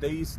23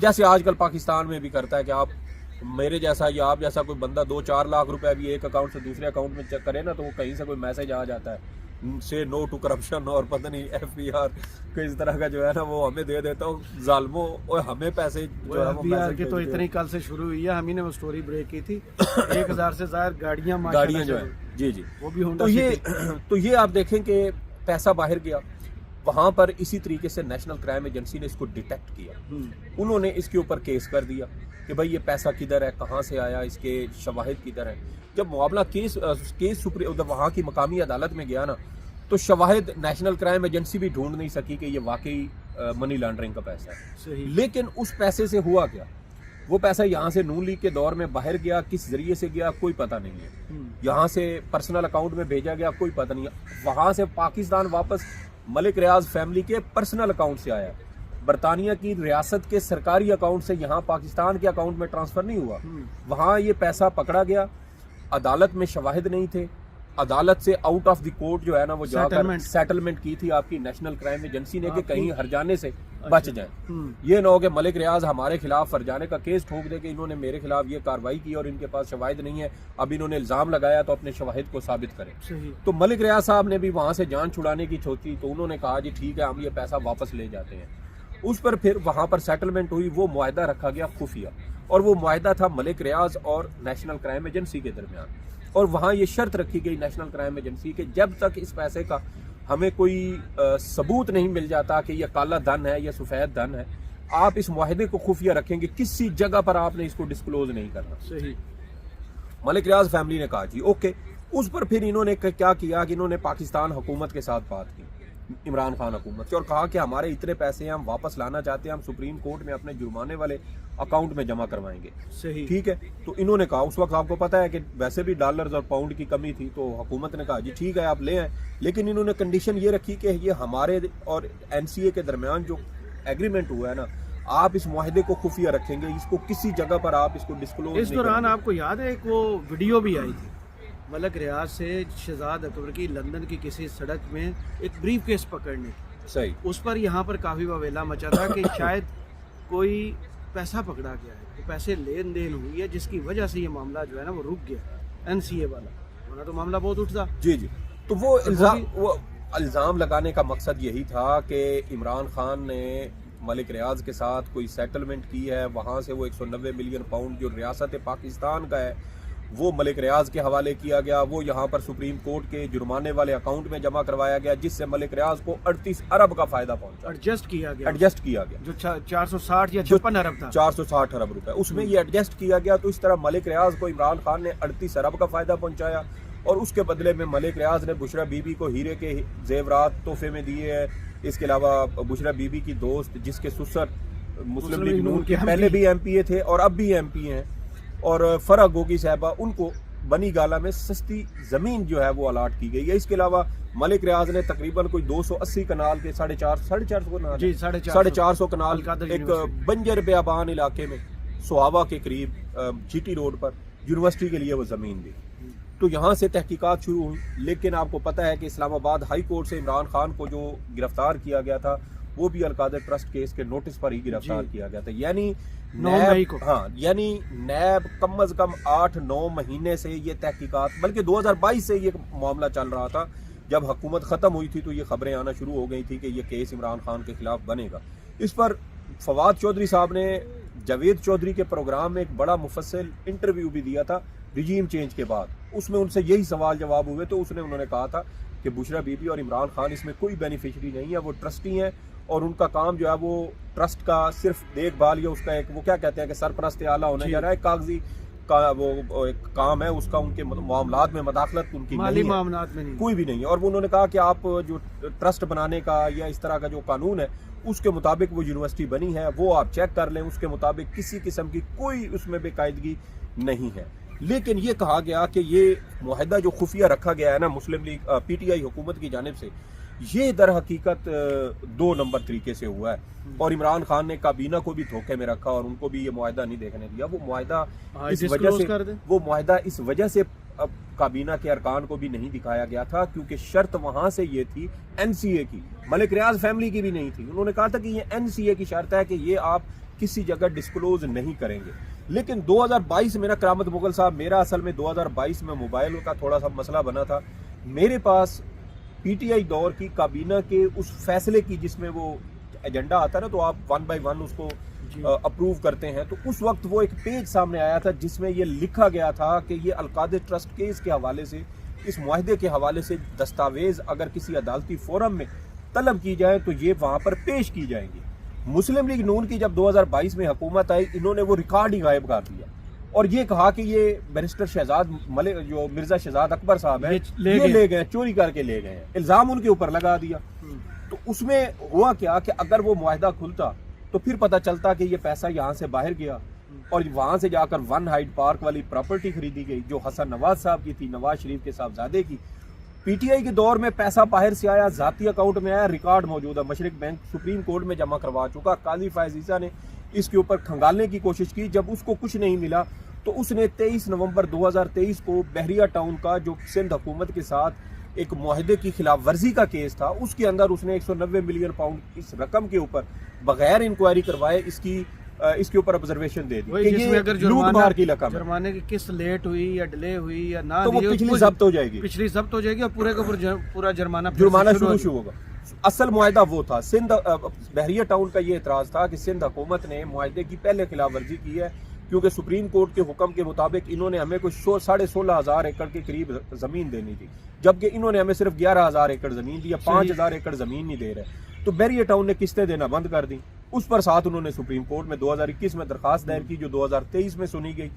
جیسے آج کل پاکستان میں بھی کرتا ہے کہ آپ میرے جیسا یا آپ جیسا کوئی بندہ 2-4 لاکھ روپے بھی ایک اکاؤنٹ سے دوسرے اکاؤنٹ میں چیک کرے نا تو وہ کہیں سے کوئی میسج آ جاتا ہے سے نو ٹو کرپشن اور پتہ نہیں FBR کو اس طرح کا جو ہے نا وہ ہمیں دے دیتا ہوں ظالموں، اور ہمیں پیسے جو ہے وہ FBR کی تو اتنی کل سے شروع ہوئی ہے، ہم ہی نے وہ سٹوری بریک کی تھی 1000 سے زائد گاڑیاں جو ہے جی وہ بھی ہونڈا تو یہ آپ دیکھیں کہ پیسہ باہر گیا، وہاں پر اسی طریقے سے نیشنل کرائم ایجنسی نے اس کو ڈیٹیکٹ کیا، انہوں نے اس کے اوپر کیس کر دیا کہ بھائی یہ پیسہ کدھر ہے، کہاں سے آیا، اس کے شواہد کدھر ہیں۔ جب معاملہ کیس وہاں کی مقامی عدالت میں گیا نا تو شواہد نیشنل کرائم ایجنسی بھی ڈھونڈ نہیں سکی کہ یہ واقعی منی لانڈرنگ کا پیسہ ہے، لیکن اس پیسے سے ہوا کیا، وہ پیسہ یہاں سے نون لیگ کے دور میں باہر گیا، کس ذریعے سے گیا کوئی پتہ نہیں ہے، یہاں سے پرسنل اکاؤنٹ میں بھیجا گیا کوئی پتہ نہیں ہے، وہاں سے پاکستان واپس ملک ریاض فیملی کے پرسنل اکاؤنٹ سے آیا، برطانیہ کی ریاست کے سرکاری اکاؤنٹ سے یہاں پاکستان کے اکاؤنٹ میں ٹرانسفر نہیں ہوا، وہاں یہ پیسہ پکڑا گیا، عدالت میں شواہد نہیں تھے، عدالت سے آؤٹ آف دی کورٹ جو ہے نا وہ جا کر سیٹلمنٹ کی تھی آپ کی نیشنل کرائم ایجنسی نے کہ کہیں ہرجانے سے بچ جائیں، یہ نہ ہو کہ ملک ریاض ہمارے خلاف ہرجانے کا کیس ٹھوک دے کہ انہوں نے میرے خلاف یہ کاروائی کی اور ان کے پاس شواہد نہیں ہے، اب انہوں نے الزام لگایا تو اپنے شواہد کو ثابت کریں۔ تو ملک ریاض صاحب نے بھی وہاں سے جان چھڑانے کی سوچی تو انہوں نے کہا جی ٹھیک ہے ہم یہ پیسہ واپس لے جاتے ہیں، اس پر پھر وہاں پر سیٹلمنٹ ہوئی، وہ معاہدہ رکھا گیا خفیہ، اور وہ معاہدہ تھا ملک ریاض اور نیشنل کرائم ایجنسی کے درمیان، اور وہاں یہ شرط رکھی گئی نیشنل کرائم ایجنسی کہ جب تک اس پیسے کا ہمیں کوئی ثبوت نہیں مل جاتا کہ یہ کالا دھن ہے یا سفید دھن ہے، آپ اس معاہدے کو خفیہ رکھیں گے، کسی جگہ پر آپ نے اس کو ڈسکلوز نہیں کرنا۔ صحیح۔ ملک ریاض فیملی نے کہا جی اوکے، اس پر پھر انہوں نے کیا کیا کہ انہوں نے پاکستان حکومت کے ساتھ بات کی، عمران خان حکومت سے، اور کہا کہ ہمارے اتنے پیسے ہیں ہم واپس لانا چاہتے ہیں، ہم سپریم کورٹ میں اپنے جرمانے والے اکاؤنٹ میں جمع کروائیں گے۔ صحیح، ٹھیک ہے، تو انہوں نے کہا، اس وقت آپ کو پتہ ہے کہ ویسے بھی ڈالرز اور پاؤنڈ کی کمی تھی، تو حکومت نے کہا جی ٹھیک ہے آپ لے آئیں، لیکن انہوں نے کنڈیشن یہ رکھی کہ یہ ہمارے اور NCA کے درمیان جو ایگریمنٹ ہوا ہے نا، آپ اس معاہدے کو خفیہ رکھیں گے، اس کو کسی جگہ پر آپ اس کو ڈسکلوز نہیں کریں گے۔ اس دوران آپ کو یاد ہے ایک وہ ویڈیو بھی آئی تھی ملک ریاض سے شہزاد اکبر کی لندن کی کسی سڑک میں ایک بریف کیس پکڑنے کی، صحیح، اس پر یہاں پر کافی واویلا مچا تھا کہ شاید کوئی پیسہ پکڑا گیا ہے، تو پیسے لین دین ہوئی ہے جس کی وجہ سے یہ معاملہ جو ہے نا وہ رک گیا NCA والا، ورنہ تو معاملہ بہت اٹھتا۔ جی تو وہ الزام لگانے کا مقصد یہی تھا کہ عمران خان نے ملک ریاض کے ساتھ کوئی سیٹلمنٹ کی ہے، وہاں سے وہ 190 ملین پاؤنڈ جو ریاست پاکستان کا ہے وہ ملک ریاض کے حوالے کیا گیا، وہ یہاں پر سپریم کورٹ کے جرمانے والے اکاؤنٹ میں جمع کروایا گیا، جس سے ملک ریاض کو 38 ارب کا فائدہ پہنچا، ایڈجسٹ کیا گیا جو 460 یا 56 ارب تھا، 460 ارب روپے اس میں یہ ایڈجسٹ کیا گیا، تو اس طرح ملک ریاض کو عمران خان نے 38 ارب کا فائدہ پہنچایا، اور اس کے بدلے میں ملک ریاض نے بشرا بی بی کو ہیرے کے زیورات تحفے میں دیے ہیں۔ اس کے علاوہ بشرا بی بی کی دوست جس کے سسر مسلم لیگ نون کے پہلے بھی MP تھے اور اب بھی MP ہیں، اور فرح گوگی صاحبہ، ان کو بنی گالا میں سستی زمین جو ہے وہ الاٹ کی گئی ہے۔ اس کے علاوہ ملک ریاض نے تقریباً کوئی 280 کنال کے 450 کنال ایک بنجر بیابان علاقے میں سہاوا کے قریب GT روڈ پر یونیورسٹی کے لیے وہ زمین دی، تو یہاں سے تحقیقات شروع ہوئی، لیکن آپ کو پتہ ہے کہ اسلام آباد ہائی کورٹ سے عمران خان کو جو گرفتار کیا گیا تھا وہ بھی القادر ٹرسٹ کیس کے نوٹس پر ہی گرفتار کیا گیا تھا، یعنی نیب کم از کم 8-9 مہینے سے یہ تحقیقات، بلکہ 2022 سے یہ معاملہ چل رہا تھا، جب حکومت ختم ہوئی تھی تو یہ خبریں آنا شروع ہو گئی تھی کہ یہ کیس عمران خان کے خلاف بنے گا۔ اس پر فواد چودھری صاحب نے جاوید چودھری کے پروگرام میں ایک بڑا مفصل انٹرویو بھی دیا تھا رجیم چینج کے بعد، اس میں ان سے یہی سوال جواب ہوئے، تو انہوں نے کہا تھا کہ بشرا بی بی اور عمران خان اس میں کوئی بینیفیشری نہیں ہے، وہ ٹرسٹی ہیں، اور ان کا کام جو ہے وہ ٹرسٹ کا صرف دیکھ بھال یا اس کا ایک وہ کیا کہتے ہیں کہ سرپرست اعلیٰ ہونے جا رہا ہے، کاغذی کا وہ ایک کام ہے اس کا، ان کے معاملات میں مداخلت ان کی مالی معاملات میں نہیں، کوئی بھی نہیں ہے، اور انہوں نے کہا کہ آپ جو ٹرسٹ بنانے کا یا اس طرح کا جو قانون ہے اس کے مطابق وہ یونیورسٹی بنی ہے، وہ آپ چیک کر لیں، اس کے مطابق کسی قسم کی کوئی اس میں بے قاعدگی نہیں ہے۔ لیکن یہ کہا گیا کہ یہ معاہدہ جو خفیہ رکھا گیا ہے نا مسلم لیگ PTI حکومت کی جانب سے، یہ در حقیقت 2 نمبر طریقے سے ہوا ہے، اور عمران خان نے کابینہ کو بھی دھوکے میں رکھا اور ان کو بھی یہ معاہدہ نہیں دیکھنے دیا۔ وہ معاہدہ اس وجہ سے کابینہ کے ارکان کو بھی نہیں دکھایا گیا تھا کیونکہ شرط وہاں سے یہ تھی NCA کی، ملک ریاض فیملی کی بھی نہیں تھی۔ انہوں نے کہا تھا کہ یہ NCA کی شرط ہے کہ یہ آپ کسی جگہ ڈسکلوز نہیں کریں گے. لیکن 2022 میں نا کرامت مغل صاحب، میرا اصل میں 2022 میں موبائل کا تھوڑا سا مسئلہ بنا تھا. میرے پاس پی ٹی آئی دور کی کابینہ کے اس فیصلے کی جس میں وہ ایجنڈا آتا ہے نا تو آپ 1 بائی 1 اس کو اپروو کرتے ہیں، تو اس وقت وہ ایک پیج سامنے آیا تھا جس میں یہ لکھا گیا تھا کہ یہ القادر ٹرسٹ کیس کے حوالے سے، اس معاہدے کے حوالے سے دستاویز اگر کسی عدالتی فورم میں طلب کی جائے تو یہ وہاں پر پیش کی جائیں گی. مسلم لیگ نون کی جب 2022 میں حکومت آئی، انہوں نے وہ ریکارڈ ہی غائب کر دیا اور یہ کہا کہ یہ بیرسٹر شہزاد ملک جو مرزا شہزاد اکبر صاحب ہیں یہ لے گئے، چوری کر کے لے گئے ہیں، الزام ان کے اوپر لگا دیا. تو اس میں ہوا کیا کہ اگر وہ معاہدہ کھلتا تو پھر پتہ چلتا کہ یہ پیسہ یہاں سے باہر گیا اور وہاں سے جا کر ون ہائیڈ پارک والی پراپرٹی خریدی گئی جو حسن نواز صاحب کی تھی، نواز شریف کے صاحبزادے کی. پی ٹی آئی کے دور میں پیسہ باہر سے آیا، ذاتی اکاؤنٹ میں آیا، ریکارڈ موجود ہے، مشرق بینک سپریم کورٹ میں جمع کروا چکا. قاضی فائز عیسیٰ نے اس کے اوپر کھنگالنے کی کوشش کی. جب اس کو کچھ نہیں ملا تو اس نے 23 نومبر 2023 کو بحریہ ٹاؤن کا جو سندھ حکومت کے ساتھ ایک معاہدے کی خلاف ورزی کا کیس تھا، اس کے اندر اس نے 190 ملین پاؤنڈ اس رقم کے اوپر بغیر انکوائری کروائے اس کے اوپر آبزرویشن دے دی کہ یہ لوٹ مار کی رقم ہے. جرمانے کی قسط لیٹ ہوئی یا ڈیلے ہوئی یا نہ تو وہ پچھلی ضبط ہو جائے گی، پچھلی ضبط ہو جائے گی اور پورے کا پورا جرمانہ شروع ہوگا. اصل معاہدہ وہ تھا. سندھ بحریہ ٹاؤن کا یہ اعتراض تھا کہ سندھ حکومت نے معاہدے کی پہلے خلاف ورزی کی ہے کیونکہ سپریم کورٹ کے حکم کے مطابق انہوں نے ہمیں کوئی 16,500 ایکڑ کے قریب زمین دینی تھی، جبکہ انہوں نے ہمیں صرف 11,000 ایکڑ زمین دی، 5,000 ایکڑ زمین نہیں دے رہے. تو بحریہ ٹاؤن نے قسطیں دینا بند کر دی. اس پر ساتھ انہوں نے سپریم کورٹ میں 2021 میں درخواست دائر کی جو 2023 میں سنی گئی.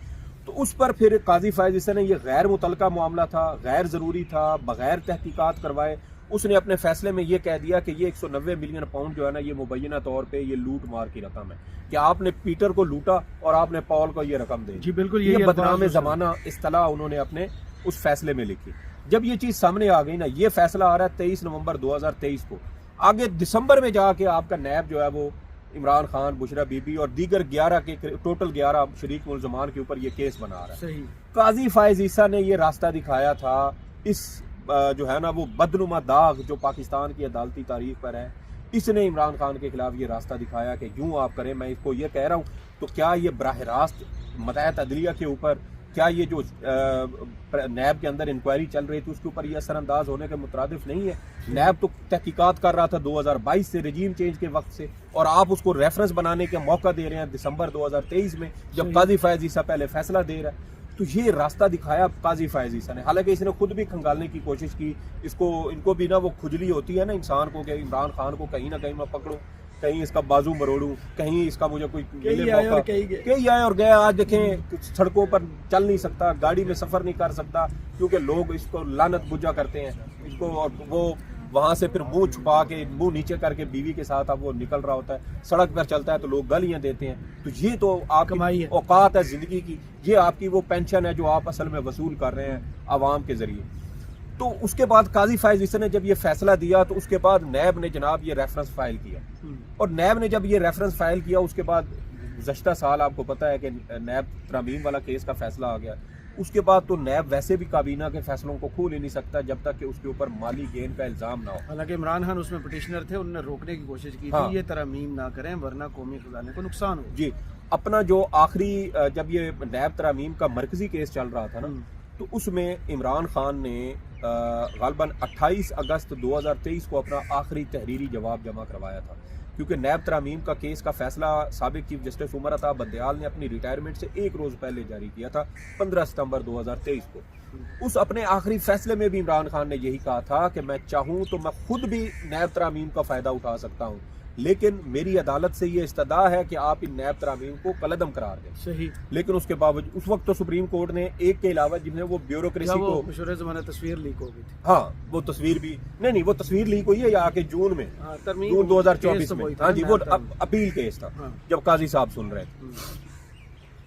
تو اس پر پھر قاضی فائز عیسیٰ نے یہ غیر متعلقہ معاملہ تھا، غیر ضروری تھا، بغیر تحقیقات کروائے اس نے اپنے فیصلے میں یہ کہہ دیا کہ یہ 190 ملین پاؤنڈ جو ہے نا یہ مبینہ طور پہ یہ لوٹ مار کی رقم ہے کہ آپ نے پیٹر کو لوٹا اور آپ نے پال کو یہ رقم دے دی. جی بالکل، یہ بدنام زمانہ اصطلاح انہوں نے اپنے اس فیصلے میں لکھی. جب یہ چیز سامنے آ گئی نا، یہ فیصلہ آ رہا ہے 23 نومبر 2023 کو. آگے دسمبر میں جا کے آپ کا نیب جو ہے وہ عمران خان، بشرا بی بی اور دیگر 11 کے ٹوٹل 11 شریک ملزمان کے اوپر یہ کیس بنا رہا ہے. قاضی فائز عیسیٰ نے یہ راستہ دکھایا تھا، اس جو ہے نا وہ بدنما داغ جو پاکستان کی عدالتی تاریخ پر ہے، اس نے عمران خان کے خلاف یہ راستہ دکھایا کہ یوں آپ کریں. میں اس کو یہ کہہ رہا ہوں تو کیا یہ براہ راست متحد عدلیہ کے اوپر، کیا یہ جو نیب کے اندر انکوائری چل رہی تھی اس کے اوپر یہ اثر انداز ہونے کے مترادف نہیں ہے؟ نیب تو تحقیقات کر رہا تھا 2022 سے، رجیم چینج کے وقت سے، اور آپ اس کو ریفرنس بنانے کے موقع دے رہے ہیں دسمبر 2023 میں جب قاضی فائز عیسیٰ پہلے فیصلہ دے رہا ہے. تو یہ راستہ دکھایا قاضی فائز عیسیٰ نے. حالانکہ اس نے خود بھی کھنگالنے کی کوشش کی. ان کو بھی نا وہ کھجلی ہوتی ہے نا انسان کو کہ عمران خان کو کہیں نہ کہیں میں پکڑوں، کہیں اس کا بازو مروڑوں، کہیں اس کا مجھے کوئی ملے موقع. کہیں آئے اور گیا. آج دیکھیں سڑکوں پر چل نہیں سکتا، گاڑی میں سفر نہیں کر سکتا کیونکہ لوگ اس کو لعنت بجا کرتے ہیں اس کو، اور وہ وہاں سے پھر منہ چھپا کے، منہ نیچے کر کے بیوی کے ساتھ اب وہ نکل رہا ہوتا ہے، سڑک پر چلتا ہے تو لوگ گالیاں دیتے ہیں. تو یہ تو آپ کی اوقات ہے زندگی کی، یہ آپ کی وہ پینشن ہے جو آپ اصل میں وصول کر رہے ہیں عوام کے ذریعے. تو اس کے بعد قاضی فائز عیسیٰ نے جب یہ فیصلہ دیا تو اس کے بعد نیب نے جناب یہ ریفرنس فائل کیا، اور نیب نے جب یہ ریفرنس فائل کیا اس کے بعد گزشتہ سال آپ کو پتہ ہے کہ نیب ترامیم والا کیس کا فیصلہ آ گیا. اس کے بعد تو نیب ویسے بھی کابینہ کے فیصلوں کو کھول ہی نہیں سکتا جب تک کہ اس کے اوپر مالی گین کا الزام نہ ہو. حالانکہ عمران خان اس میں پٹیشنر تھے، انہوں نے روکنے کی کوشش کی تھی یہ ترامیم نہ کریں ورنہ قومی خزانے کو نقصان ہو. جی اپنا جو آخری جب یہ نیب ترامیم کا مرکزی کیس چل رہا تھا نا تو اس میں عمران خان نے غالباً 28 اگست 2023 کو اپنا آخری تحریری جواب جمع کروایا تھا، کیونکہ نیب ترامیم کا کیس کا فیصلہ سابق چیف جسٹس عمر عطا بدیال نے اپنی ریٹائرمنٹ سے ایک روز پہلے جاری کیا تھا 15 ستمبر 2023 کو. اس اپنے آخری فیصلے میں بھی عمران خان نے یہی کہا تھا کہ میں چاہوں تو میں خود بھی نیب ترامیم کا فائدہ اٹھا سکتا ہوں، لیکن میری عدالت سے یہ استدعا ہے کہ آپ ان نیب ترامیم کو کالعدم قرار دیں. صحیح. لیکن اس کے باوجود اس وقت تو سپریم کورٹ نے ایک کے علاوہ جن نے وہ بیوروکریسی کو مشورے زمانہ تصویر لیک ہو گئی تھی. ہاں وہ تصویر بھی نہیں وہ تصویر لیک ہوئی ہے یا کہ جون میں، جون 2024 میں. ہاں جی وہ اپیل کیس تھا جب قاضی صاحب سن رہے تھے.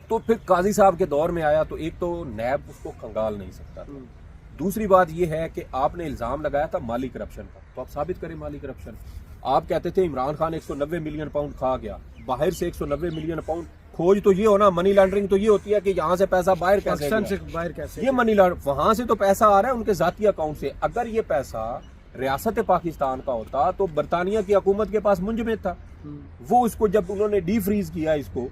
تو پھر قاضی صاحب کے دور میں آیا تو ایک تو نیب اس کو کھنگال نہیں سکتا. دوسری بات یہ ہے کہ آپ نے الزام لگایا تھا مالی کرپشن کا، تو آپ ثابت کریں مالی کرپشن. آپ کہتے تھے عمران خان 190 ملین پاؤنڈ کھا گیا، باہر سے 190 ملین پاؤنڈ کھوج تو یہ ہونا، منی لانڈرنگ تو یہ ہوتی ہے کہ یہاں سے پیسہ باہر کیسے، یہ منی لانڈرنگ وہاں سے تو پیسہ آ رہا ہے ان کے ذاتی اکاؤنٹ سے. اگر یہ پیسہ ریاست پاکستان کا ہوتا تو برطانیہ کی حکومت کے پاس منجمد تھا. وہ اس کو جب انہوں نے ڈی فریز کیا, اس کو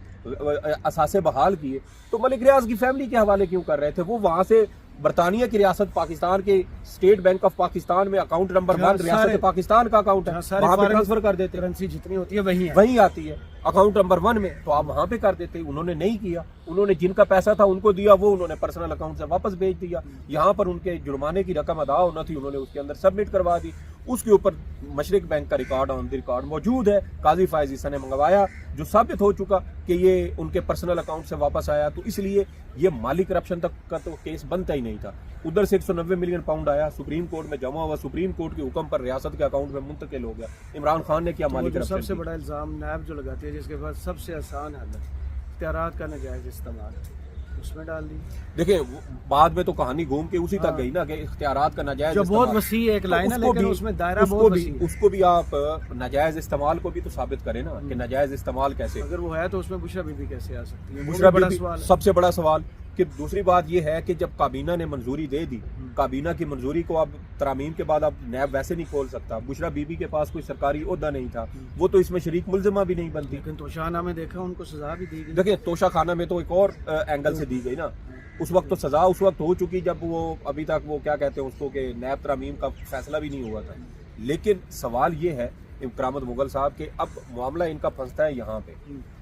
اثاثے بحال کیے, تو ملک ریاض کی فیملی کے حوالے کیوں کر رہے تھے؟ وہ وہاں سے برطانیہ کی ریاست پاکستان کے اسٹیٹ بینک آف پاکستان میں اکاؤنٹ نمبر 1 ریاست پاکستان کا اکاؤنٹ ہے, وہاں پہ ٹرانسفر کر دیتے. کرنسی جتنی ہوتی ہے وہیں آتی ہے اکاؤنٹ نمبر 1 میں, تو آپ وہاں پہ کر دیتے. انہوں نے نہیں کیا, انہوں نے جن کا پیسہ تھا ان کو دیا, وہ انہوں نے پرسنل اکاؤنٹ سے واپس بھیج دیا. یہاں پر ان کے جرمانے کی رقم ادا ہونا تھی, انہوں نے اس کے اندر سبمٹ کروا دی. اس کے اوپر مشرق بینک کا ریکارڈ آن دی ریکارڈ موجود ہے, قاضی فائز عیسیٰ نے منگوایا, جو ثابت ہو چکا کہ یہ ان کے پرسنل اکاؤنٹ سے واپس آیا. تو اس لیے یہ مالی کرپشن تک کا تو کیس بنتا ہی نہیں تھا. ادھر سے 190 ملین پاؤنڈ آیا, سپریم کورٹ میں جمع ہوا, سپریم کورٹ کے حکم پر ریاست کے اکاؤنٹ میں منتقل ہو گیا. عمران خان نے کیا مالی کرپشن؟ سب سے بڑا الزام نیب جو لگاتی ہے, جس کے بعد سب سے آسان حل ہے اختیارات کا ناجائز استعمال, اس میں ڈال دی. دیکھیں بعد میں تو کہانی گھوم کے اسی تک گئی نا کہ اختیارات کا ناجائز جو استعمال, بہت وسیع ایک لائن ہے, لیکن اس میں دائرہ بہت وسیع ہے. اس کو بھی آپ ناجائز استعمال کو بھی تو ثابت کریں نا کہ ناجائز استعمال کیسے. اگر وہ ہے تو اس میں بشرا بی بی کیسے آ سکتی ہے؟ بشرا بی بی سب سے بڑا سوال. کہ دوسری بات یہ ہے کہ جب کابینہ نے منظوری دے دی, کابینہ کی منظوری کو اب ترامیم کے بعد اب نیب ویسے نہیں کھول سکتا. بشرا بی بی کے پاس کوئی سرکاری عہدہ نہیں تھا, وہ تو اس میں شریک ملزمہ بھی نہیں بنتی. لیکن توشہ میں دیکھا ان کو سزا بھی دی گئی. دیکھیں توشہ خانہ میں تو ایک اور اینگل سے دی گئی نا. اس وقت تو سزا اس وقت ہو چکی جب وہ ابھی تک وہ کیا کہتے ہیں اس کو کہ نیب ترامیم کا فیصلہ بھی نہیں ہوا تھا. لیکن سوال یہ ہے کرامت مغل صاحب کہ اب معاملہ ان کا پھنستا ہے یہاں پہ.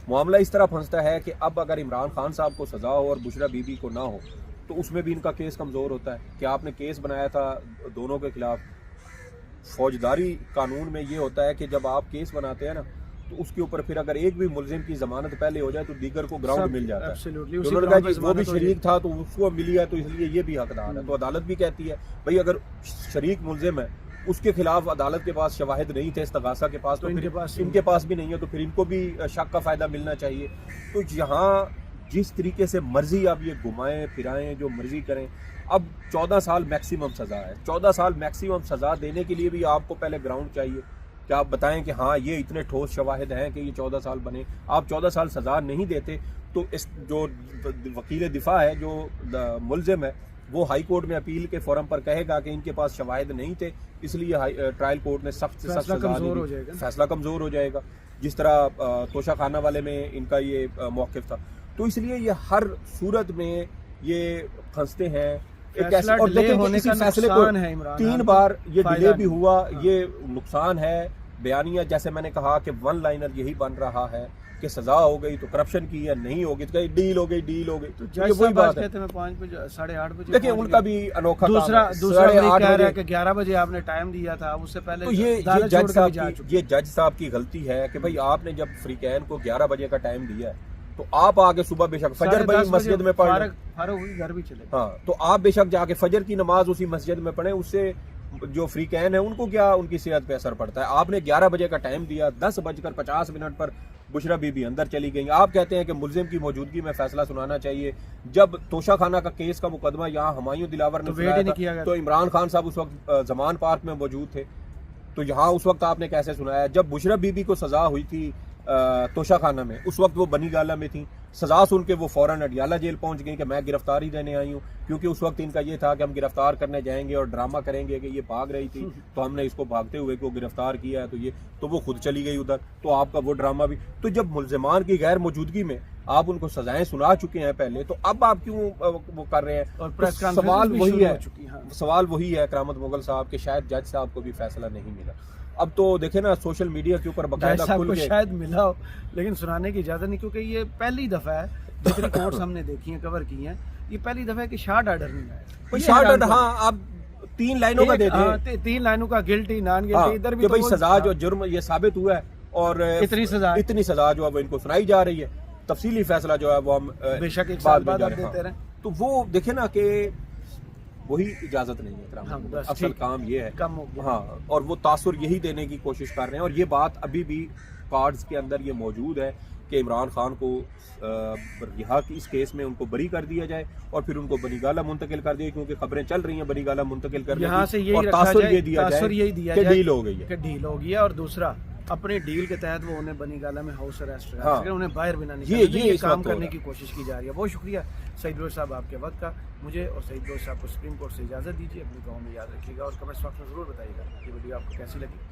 معاملہ اس طرح پھنستا ہے کہ اب اگر عمران خان صاحب کو سزا ہو اور بشرا بی بی کو نہ ہو تو اس میں بھی ان کا کیس کمزور ہوتا ہے. کہ آپ نے کیس بنایا تھا دونوں کے خلاف. فوجداری قانون میں یہ ہوتا ہے کہ جب آپ کیس بناتے ہیں نا تو اس کے اوپر پھر اگر ایک بھی ملزم کی ضمانت پہلے ہو جائے تو دیگر کو گراؤنڈ مل جاتا ہے. انہوں نے کہا جی وہ بھی شریک تھا تو اس کو ملی ہے تو اس لیے یہ بھی حقدار ہے. تو عدالت بھی کہتی ہے بھئی اگر شریک ملزم ہے اس کے خلاف عدالت کے پاس شواہد نہیں تھے, استغاثہ کے پاس, تو ان کے پاس بھی نہیں ہے, تو پھر ان کو بھی شک کا فائدہ ملنا چاہیے. تو یہاں جس طریقے سے مرضی اب یہ گھمائیں پھرائیں جو مرضی کریں. اب 14 سال میکسیمم سزا ہے. 14 سال میکسیمم سزا دینے کے لیے بھی آپ کو پہلے گراؤنڈ چاہیے کہ آپ بتائیں کہ ہاں یہ اتنے ٹھوس شواہد ہیں کہ یہ 14 سال بنے. آپ 14 سال سزا نہیں دیتے تو اس جو وکیل دفاع ہے, جو ملزم ہے, وہ ہائی کورٹ میں اپیل کے فورم پر کہے گا کہ ان کے پاس شواہد نہیں تھے, اس لیے ٹرائل کورٹ نے سخت سے سخت سزا دی, فیصلہ کمزور ہو جائے گا. جس طرح توشہ خانہ والے میں ان کا یہ موقف تھا. تو اس لیے یہ ہر صورت میں یہ پھنستے ہیں. اور دیکھیں اسی فیصلے کو 3 بار یہ ڈیلے بھی ہوا, یہ نقصان ہے. بیانیہ جیسے میں نے کہا کہ ون لائنر یہی بن رہا ہے کہ سزا ہو گئی تو کرپشن کی ہے, نہیں ہوگی تو ڈیل ہو گئی. یہ وہی بات ہے. 5 بجے 8:30 بجے دیکھیں ان کا بھی انوکھا دوسرا کہہ رہا ہے کہ 11 بجے آپ نے ٹائم دیا تھا, اس سے پہلے تو یہ جج صاحب کی غلطی ہے کہ بھئی آپ نے جب فریقین کو 11 بجے کا ٹائم دیا ہے تو آپ آگے صبح بے شک فجر بھائی مسجد میں پڑھ لیں, فارغ ہوئی گھر بھی چلے. ہاں تو آپ بے شک جا کے فجر کی نماز اسی مسجد میں پڑھیں. اس سے جو فریقین ہیں ان کو کیا ان کی صحت پہ اثر پڑتا ہے. آپ نے 11 بجے کا ٹائم دیا, 10:50 پر بشرا بی بی اندر چلی گئی. آپ کہتے ہیں کہ ملزم کی موجودگی میں فیصلہ سنانا چاہیے. جب توشہ خانہ کا کیس کا مقدمہ یہاں ہمایوں دلاور نے سنایا تھا تو عمران خان صاحب اس وقت زمان پارک میں موجود تھے, تو یہاں اس وقت آپ نے کیسے سنایا؟ جب بشرا بی بی کو سزا ہوئی تھی توشہ خانہ میں اس وقت وہ بنی گالہ میں تھیں. سزا سن کے وہ فوراً اڈیالہ جیل پہنچ گئی کہ میں گرفتاری دینے آئی ہوں, کیونکہ اس وقت ان کا یہ تھا کہ ہم گرفتار کرنے جائیں گے اور ڈرامہ کریں گے کہ یہ بھاگ رہی تھی تو ہم نے اس کو بھاگتے ہوئے کو گرفتار کیا ہے. تو وہ خود چلی گئی ادھر, تو آپ کا وہ ڈرامہ بھی. تو جب ملزمان کی غیر موجودگی میں آپ ان کو سزائیں سنا چکے ہیں پہلے, تو اب آپ کیوں وہ کر رہے ہیں؟ اور سوال وہی ہے کرامت مغل صاحب کہ شاید جج صاحب کو بھی فیصلہ نہیں ملا. اب تو دیکھیں نا سوشل میڈیا کے اوپر باقاعدہ کھل کے شاید ملا ہو لیکن سنانے کی اجازت نہیں, کیونکہ یہ پہلی دفعہ ہے جتنی کورٹس ہم نے دیکھی ہیں کور کی ہیں, یہ پہلی دفعہ ہے کہ شارٹ آرڈر نہیں آیا. شارٹ آرڈر ہاں آپ 3 لائنوں کا دیتے ہیں, 3 لائنوں کا گلٹی نان گلٹی. ادھر بھی بھائی سزا جو جرم یہ ثابت ہوا ہے اور اتنی سزا جو ہے وہ ان کو سنائی جا رہی ہے. تفصیلی فیصلہ جو ہے وہ ہم بے شک ایک سال بعد دیتے رہیں. تو وہ دیکھیں نا کہ وہی اجازت نہیں ہے. اصل کام یہ ہے ہاں, اور وہ تاثر یہی دینے کی کوشش کر رہے ہیں. اور یہ بات ابھی بھی کارڈز کے اندر یہ موجود ہے کہ عمران خان کو رہا کی اس کیس میں ان کو بری کر دیا جائے اور پھر ان کو بنی گالہ منتقل کر دیا, کیونکہ خبریں چل رہی ہیں بنی گالہ منتقل کرنے کی, اور تاثر یہ دیا جائے کہ ڈیل ہو گئی ہے. اور دوسرا اپنے ڈیل کے تحت وہ انہیں بنی گالا میں ہاؤس اریسٹ ہاں، انہیں باہر بھی نہ یہ نکالنے اس کام وقت ہو کرنے رہا کی کوشش کی جا رہی ہے. بہت شکریہ سعید بلوچ صاحب آپ کے وقت کا. مجھے اور سعید بلوچ صاحب کو سپریم کورٹ سے اجازت دیجیے. اپنی دعاؤں میں یاد رکھیے گا اور کمنٹس باکس میں ضرور بتائیے گا یہ ویڈیو آپ کو کیسی لگی.